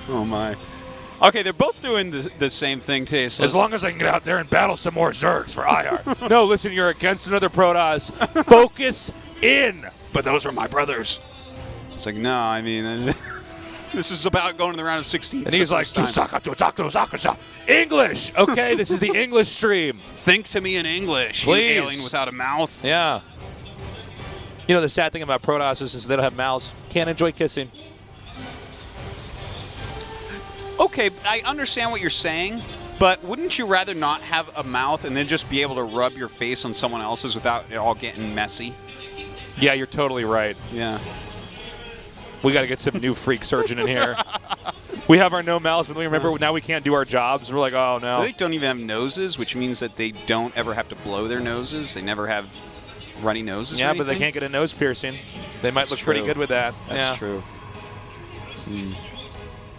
Oh, my. Okay, they're both doing the same thing, Tasteless. As long as I can get out there and battle some more Zergs for IR. No, listen, you're against another Protoss. Focus in. But those are my brothers. It's like, no, I mean, this is about going to the round of 16. And he's like, English. Okay, this is the English stream. Think to me in English, Please. you alien without a mouth. Yeah. You know, the sad thing about Protoss is they don't have mouths. Can't enjoy kissing. Okay, I understand what you're saying, but wouldn't you rather not have a mouth and then just be able to rub your face on someone else's without it all getting messy? Yeah, you're totally right. Yeah. We got to get some new freak surgeon in here. We have our no mouths, but we remember now we can't do our jobs. We're like, oh, no. They don't even have noses, which means that they don't ever have to blow their noses. They never have runny noses. Yeah, or but they anything. can't get a nose piercing. They might look pretty good with that. That's true.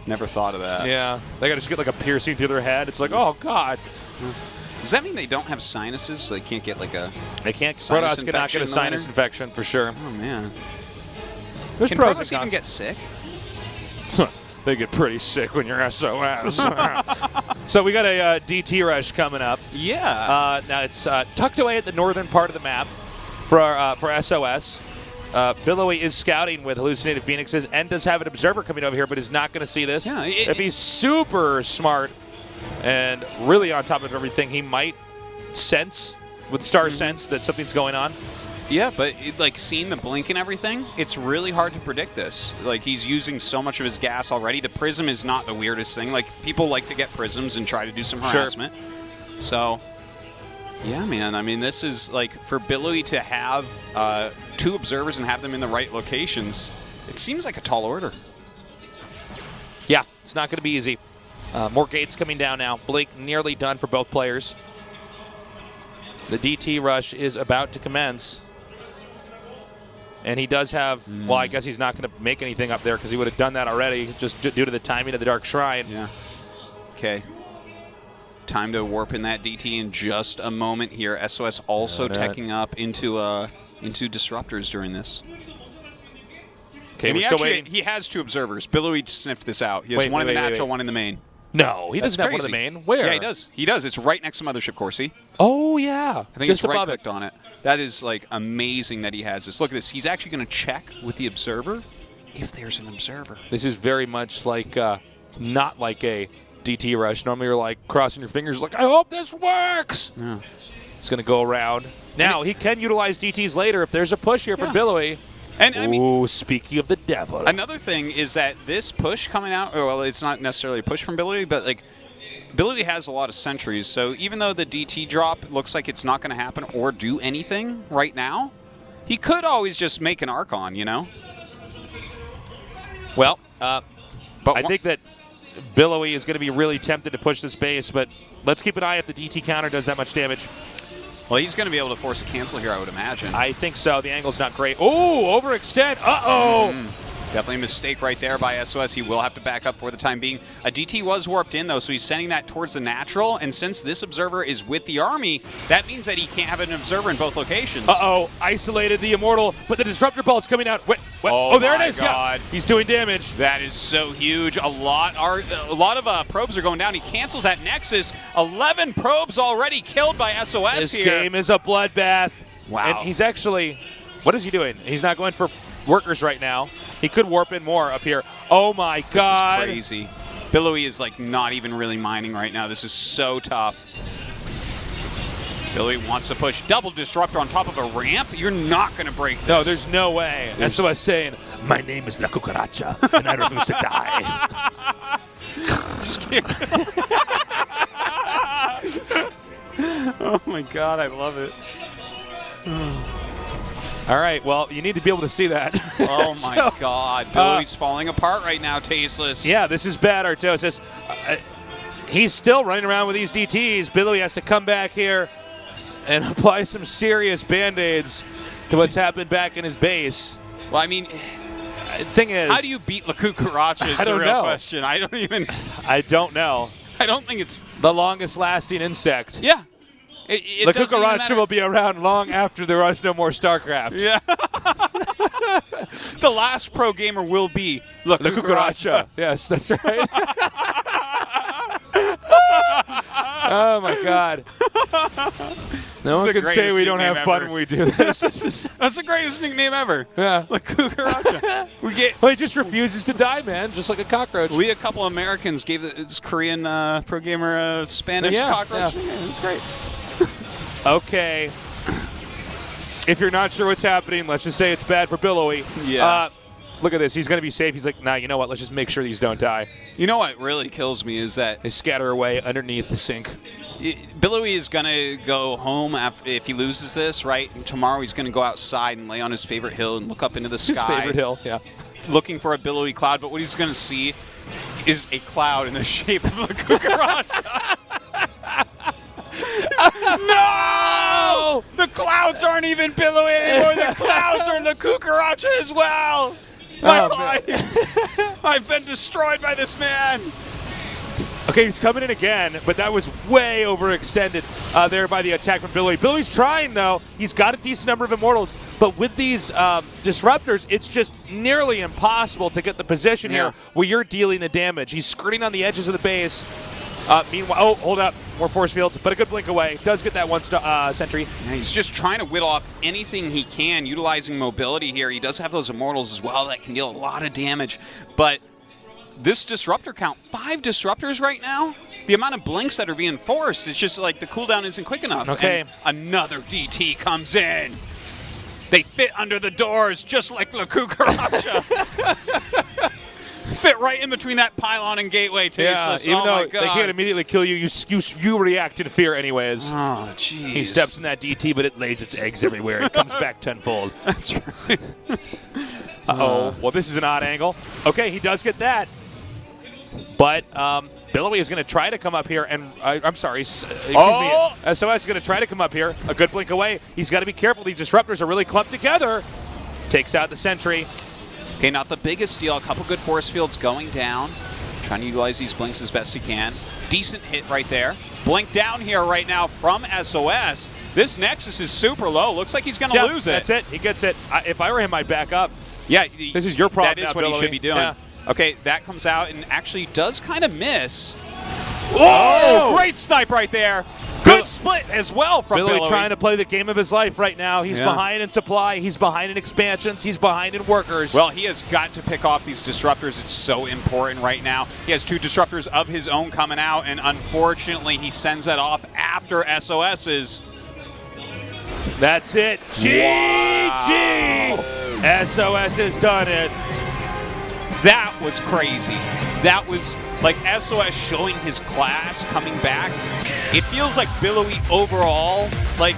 Never thought of that. Yeah. They got to just get like a piercing through their head. It's like, oh, God. Does that mean they don't have sinuses, so they can't get like a They can't. sinus Protoss cannot infection get a in the sinus winter? infection for sure. Oh, man. There's Can pros Protoss and even cons. get sick? They get pretty sick when you're SOS. So we got a DT rush coming up. Yeah. Now it's tucked away at the northern part of the map for SOS. Billowy is scouting with Hallucinated Phoenixes and does have an observer coming over here, but is not going to see this. Yeah, if he's super smart and really on top of everything, he might sense with Star Sense that something's going on. Yeah, but like seeing the blink and everything, it's really hard to predict this. Like he's using so much of his gas already. The prism is not the weirdest thing. Like people like to get prisms and try to do some harassment. So, yeah, man. I mean, this is like for Billowy to have 2 observers and have them in the right locations. It seems like a tall order. Yeah, it's not going to be easy. More gates coming down now. Blink nearly done for both players. The DT rush is about to commence. And he does have, well, I guess he's not going to make anything up there because he would have done that already just due to the timing of the Dark Shrine. Yeah. Okay. Time to warp in that DT in just a moment here. SOS also teching up into disruptors during this. Okay, And we're still waiting. he has 2 observers. Billowy sniffed this out. He has one in the natural, one in the main. No, he That's doesn't have one in the crazy. main. Where? Yeah, he does. He does. It's right next to Mothership Corsi. Oh, yeah. I think just it's above right-clicked on it. That is, like, amazing that he has this. Look at this. He's actually going to check with the observer if there's an observer. This is very much like, not like a DT rush. Normally you're, like, crossing your fingers like, I hope this works. Yeah. He's going to go around. Now, he can utilize DTs later if there's a push here from Billowy. And I mean, ooh, speaking of the devil. another thing is that this push coming out, or well, it's not necessarily a push from Billowy, but, like, Billowy has a lot of sentries, so even though the DT drop looks like it's not going to happen or do anything right now, he could always just make an Archon, you know? Well, But I think that Billowy is going to be really tempted to push this base, but let's keep an eye if the DT counter does that much damage. well, he's going to be able to force a cancel here, I would imagine. I think so. The angle's not great. Oh, overextend. Uh-oh. Definitely a mistake right there by SOS. He will have to back up for the time being. A DT was warped in, though, so he's sending that towards the natural. And since this observer is with the army, that means that he can't have an observer in both locations. Uh-oh. Isolated the Immortal, but the Disruptor Ball's coming out. Wait, Oh there my it is. God. Yeah. He's doing damage. That is so huge. A lot of probes are going down. He cancels that Nexus. 11 probes already killed by SOS This here. game is a bloodbath. Wow. And he's actually, what is he doing? He's not going for workers right now. He could warp in more up here. Oh my God. This is crazy. Billowy is like not even really mining right now. This is so tough. Billowy wants to push double disruptor on top of a ramp. You're not going to break this. No, there's no way. SOS saying, my name is La Cucaracha, and I refuse to die. Oh my God, I love it. All right, well, you need to be able to see that. Oh my God. Billowy's falling apart right now, Tasteless. Yeah, this is bad, Artosis. He's still running around with these DTs. Billowy has to come back here and apply some serious Band-Aids to what's happened back in his base. Well, I mean, Thing is, how do you beat La Cucaracha is I the don't real know. question. I don't I don't know. think it's... The longest lasting insect. Yeah. It La doesn't even Cucaracha matter. will be around long after there was no more StarCraft. Yeah. The last pro gamer will be La La Cucaracha. Yes, that's right. Oh my God. No one the can say greatest we don't have nickname fun ever. when we do this. That's the greatest nickname ever. Yeah. La Cucaracha. Well, he just refuses to die, man, just like a cockroach. We, a couple Americans, gave this Korean pro gamer a Spanish Yeah, cockroach. yeah. Yeah, it's great. Okay. If you're not sure what's happening, let's just say it's bad for Billowy. Yeah. Look at this. He's going to be safe. He's like, nah, you know what? Let's just make sure these don't die. You know what really kills me is that They scatter away underneath the sink. Billowy is going to go home after, if he loses this, right? And tomorrow he's going to go outside and lay on his favorite hill and look up into the His sky. favorite hill, yeah. Looking for a billowy cloud, but what he's going to see is a cloud in the shape of a cucaracha. No! The clouds aren't even billowy anymore. The clouds are in the cucaracha as well. My life. I've been destroyed by this man. Okay, he's coming in again, but that was way overextended there by the attack from Billowy. Billowy's trying, though. He's got a decent number of immortals, but with these disruptors, it's just nearly impossible to get the position here where you're dealing the damage. He's skirting on the edges of the base. Meanwhile, oh, hold up. More force fields, but a good blink away. Does get that one sentry. Yeah, he's just trying to whittle off anything he can, utilizing mobility here. He does have those immortals as well that can deal a lot of damage, but this disruptor count, 5 disruptors right now. The amount of blinks that are being forced, it's just like the cooldown isn't quick enough. Okay. And another DT comes in. They fit under the doors just like La Cucaracha. Fit right in between that pylon and gateway, Tasteless. even oh though my they God. can't immediately kill you, you react in fear anyways. Oh, jeez. He steps in that DT, but it lays its eggs everywhere. It comes back tenfold. That's right. Uh-oh. Well, this is an odd angle. Okay, he does get that. But Billowy is going to try to come up here, and I'm sorry, excuse me. SOS is going to try to come up here. A good blink away. He's got to be careful. These disruptors are really clumped together. Takes out the sentry. Okay, not the biggest deal. A couple good force fields going down. Trying to utilize these blinks as best he can. Decent hit right there. Blink down here right now from SOS. This Nexus is super low. Looks like he's going to lose it. That's it. He gets it. If I were him, I'd back up. Yeah, This is your problem That is now, what he Billowy. should be doing. Yeah. Okay, that comes out and actually does kind of miss. Oh, great snipe right there. Good split as well from Billowy Billowy. trying to play the game of his life right now. He's Yeah. behind in supply. He's behind in expansions. He's behind in workers. Well, he has got to pick off these disruptors. It's so important right now. He has 2 disruptors of his own coming out, and unfortunately, he sends that off after SOS's. That's it. GG! SOS has done it. That was crazy. That was like SOS showing his class coming back. It feels like Billowy overall, like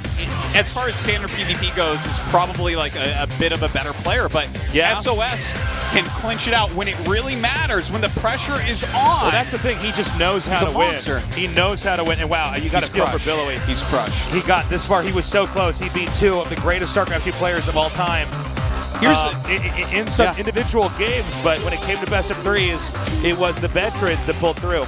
as far as standard PvP goes, is probably like a bit of a better player. But Yeah. SOS can clinch it out when it really matters, when the pressure is on. Well, that's the thing. He just knows how He's to a win. monster. He knows how to win. And wow, you got to feel for Billowy. He's crushed. He got this far. He was so close. He beat 2 of the greatest StarCraft 2 players of all time. Here's in some individual games, but when it came to best of 3s, it was the veterans that pulled through.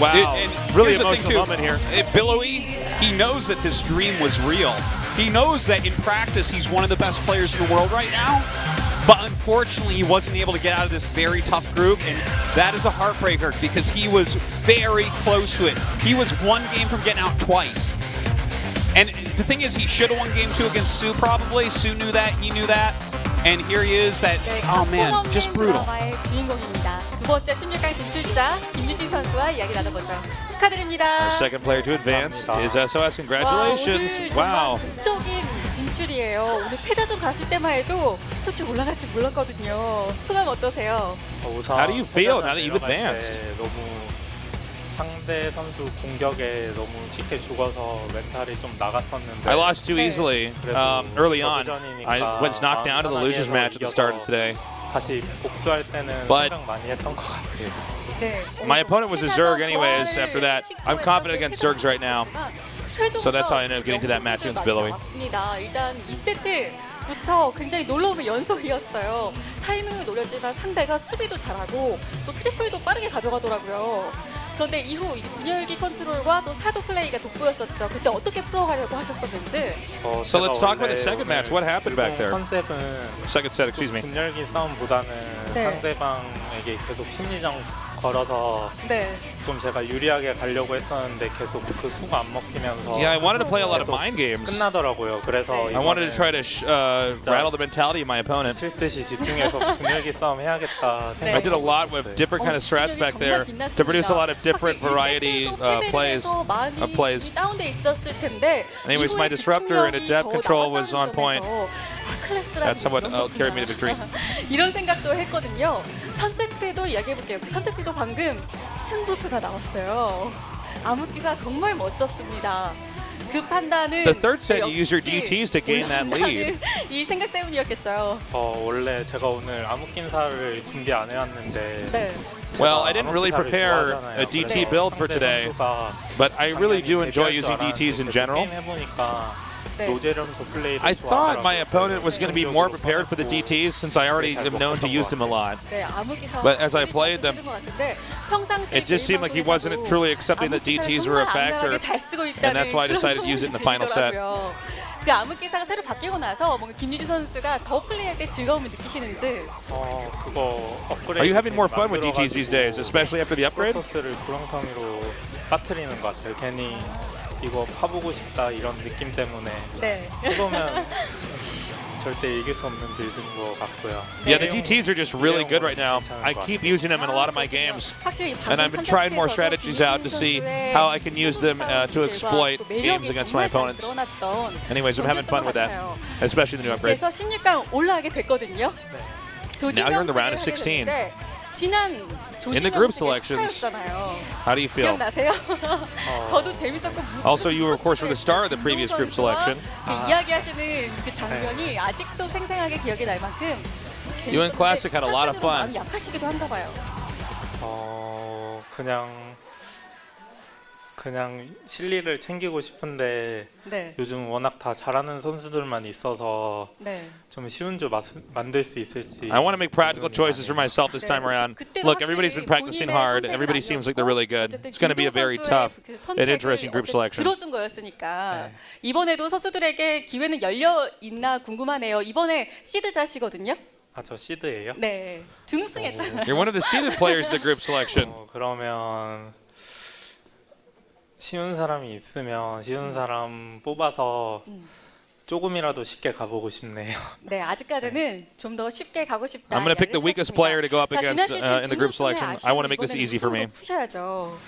Wow, And really here's the thing, emotional too. moment here. Billowy, he knows that this dream was real. He knows that in practice he's one of the best players in the world right now. But unfortunately, he wasn't able to get out of this very tough group, and that is a heartbreaker because he was very close to it. He was 1 game from getting out twice. And the thing is, he should have won game 2 against Sue probably. Sue knew that, he knew that. And here he is that, 네, oh man, 각본 just 없는 brutal. 드라마의 주인공입니다. 2번째 16강 진출자 김유진 선수와 이야기 나눠보죠. 축하드립니다. Our second player to advance is SOS. Congratulations. 와, 오늘 Wow. 정말 극적인 진출이에요. 오늘 패자전 갔을 때만 해도 솔직히 올라갈 줄 몰랐거든요. 소감 어떠세요? How do you feel now that you've advanced? 너무 상대 선수 공격에 너무 쉽게 죽어서 멘탈이 좀 나갔었는데 I lost too easily early on. I was knocked down to the losers match at the start of today. 다시 복수할 때는 But- 생각 많이 했던 것 같아요. 네, My opponent was a Zerg anyways 패자전 after that. I'm 시도했던 confident 그 against Zergs right now. 최종전 So that's how I ended up getting to that match against Billowy. 맞습니다. 일단 2세트부터 굉장히 놀라움의 연속이었어요. 타이밍을 노렸지만 상대가 수비도 잘하고 또 트리플도 빠르게 가져가더라고요. 그런데 이후 이제 분열기 컨트롤과 또 사도 플레이가 돋보였었죠. 그때 어떻게 풀어가려고 하셨었는지. So let's talk about the second match. What happened back there? 컨셉은 Second set, excuse me. 분열기 싸움보다는 네. 상대방에게 계속 심리전 걸어서 네. 좀 제가 유리하게 가려고 했었는데 계속 그 수가 안 먹히면서 Yeah, I wanted to play a lot of mind games. 끝나더라고요. 그래서 네. I wanted to try to rattle the mentality of my opponent. 칠 듯이 집중해서 분열기 싸움 해야겠다 네. I did a lot with different kind of strats back there to produce a lot of different variety plays. plays. 다운돼 있었을 텐데. Anyways, my disruptor and adept control was on point. That somewhat carried me to victory. 이런 생각도 했거든요. 3세트도 이야기해볼게요. 3세트도 방금 승부수가 나왔어요. 암흑기사 정말 멋졌습니다. 그 판단은 The third set, you use your 역시 DTs to gain that lead. 이 생각 때문이었겠죠. 원래 제가 오늘 암흑긴사를 준비 안 해왔는데 네. Well, I didn't really prepare a DT build for today, but I really do enjoy using DTs in general. 네. I thought my opponent was going to be more prepared for the DTs since I already am known to use them a lot. 네, 암흑기사 But as I played them, it just seemed like he wasn't truly accepting that DTs were a factor, and that's why I decided to use it in the final set. 그 암흑기사가 새로 바뀌고 나서 뭔가 김유지 선수가 더 플레이할 때 즐거움을 느끼시는지. Are you having more fun with DTs these days, especially after the upgrade? 프로토스를 구렁텅이로 빠뜨리는 것 같아요. 괜히 이거 파보고 싶다 이런 느낌 때문에 네. 해보면 절대 이길 수 없는 빌드인 것 같고요. Yeah, the DTs are just really good right now. I keep using them in a lot of my games, and I've been trying more strategies out to see how I can use them to exploit games against my opponents. Anyways, I'm having fun with that, especially the new upgrade. 그래서 16강 올라가게 됐거든요. Now you're in the round of 16. 지난 In the group selections, how do you feel? 기억나세요? 저도 재밌었고 Also, you were, of course, were the star of the previous group selection. 그 이야기하시는 그 장면이 아직도 생생하게 기억에 날 만큼 You and Classic had a lot of fun. 마음이 약하시기도 한가 봐요. 그냥 실리를 챙기고 싶은데 네. 요즘 워낙 다 잘하는 선수들만 있어서 네. 좀 쉬운 줄 만들 수 있을지. I want to make practical choices for myself this time around. Look, everybody's been practicing hard. Everybody seems like they're really good. It's going to be a very tough and interesting group selection. 들어준 거였으니까 이번에도 선수들에게 기회는 열려 있나 궁금하네요. 이번에 시드자시거든요. 저 시드예요? 네. 준우승했잖아요. You're one of the seeded players of the group selection. 그러면 쉬운 사람이 있으면 쉬운 사람 뽑아서 조금이라도 쉽게 가보고 싶네요. 네, 아직까지는 좀 더 쉽게 가고 싶다. I'm going to pick the weakest player to go up against in the group selection. I want to make this easy for me. 푸셔야죠.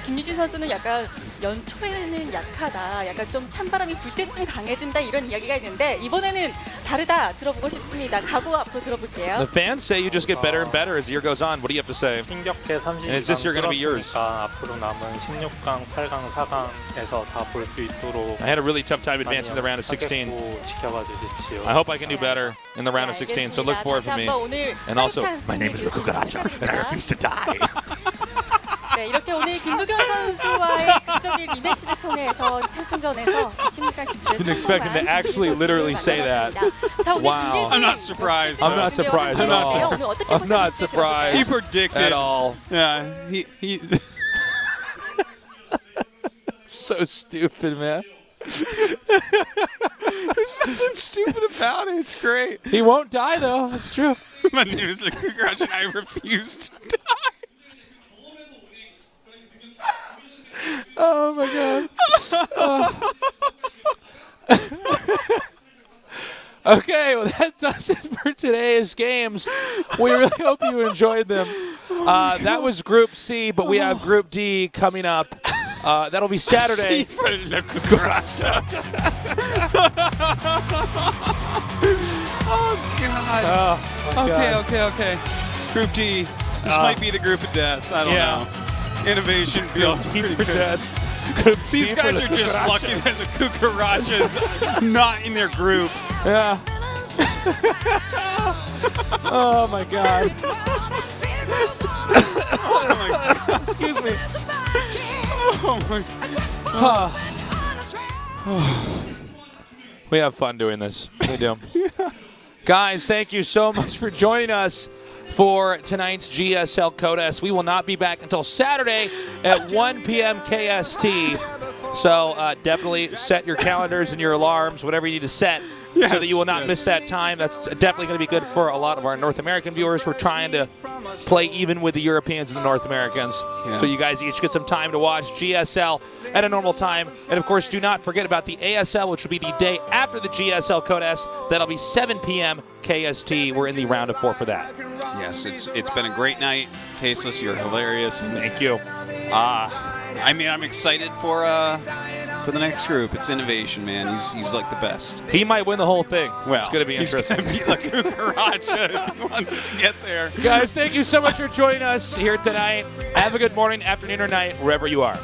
김유진 선수는 약간 연초에는 약하다, 약간 좀 찬바람이 불 때쯤 강해진다 이런 이야기가 있는데 이번에는 다르다 들어보고 싶습니다. 각오 앞으로 들어볼게요. The fans say you just get better and better as the year goes on. What do you have to say? 힘겹게 And is this year going to be yours? 32강 앞으로 남은 16강, 8강, 4강에서 다 볼 수 있도록 I had a really tough time advancing the round of 16. 지켜봐 주십시오. I hope I can do better in the round of 16. So look forward for me. And also, my name is Rakugaracha, and I refuse to die. 네, 이렇게 오늘 김도경 선수와의 극적인 리매치를 통해서 챔피언전에서 16강 진출에 Didn't expect him to actually literally say that. 자, 오늘 Wow. I'm not surprised. I'm not surprised at all. 오늘 어떻게 I'm not 보셨는지 surprised. He predicted. At all. Yeah, he So stupid, man. There's something stupid about it. It's great. He won't die, though. It's true. My name is Garage and I refuse to die. Oh, my God. Okay, well, that does it for today's games. We really hope you enjoyed them. That was Group C, but we have Group D coming up. That'll be Saturday. Oh, God. Okay. Group D. This might be the group of death. I don't know. Innovation built. These guys are just lucky that the Cucarachas not in their group. Yeah. Oh, my God. Oh, my God. Excuse me. Oh, my God. We have fun doing this. We do. Guys, thank you so much for joining us for tonight's GSL CODES. We will not be back until Saturday at 1 p.m. KST. So definitely set your calendars and your alarms, whatever you need to set, so that you will not miss that time. That's definitely going to be good for a lot of our North American viewers. We're trying to play even with the Europeans and the North Americans. Yeah. So you guys each get some time to watch GSL at a normal time. And, of course, do not forget about the ASL, which will be the day after the GSL CODES. That'll be 7 p.m. KST. We're in the round of 4 for that. Yes, it's been a great night. Tasteless, you're hilarious. Thank you. I mean, I'm excited for the next group. It's Innovation, man. He's like the best. He might win the whole thing. Well, it's going to be interesting. He's going to beat La Cucaracha if he wants to get there. Guys, thank you so much for joining us here tonight. Have a good morning, afternoon, or night, wherever you are.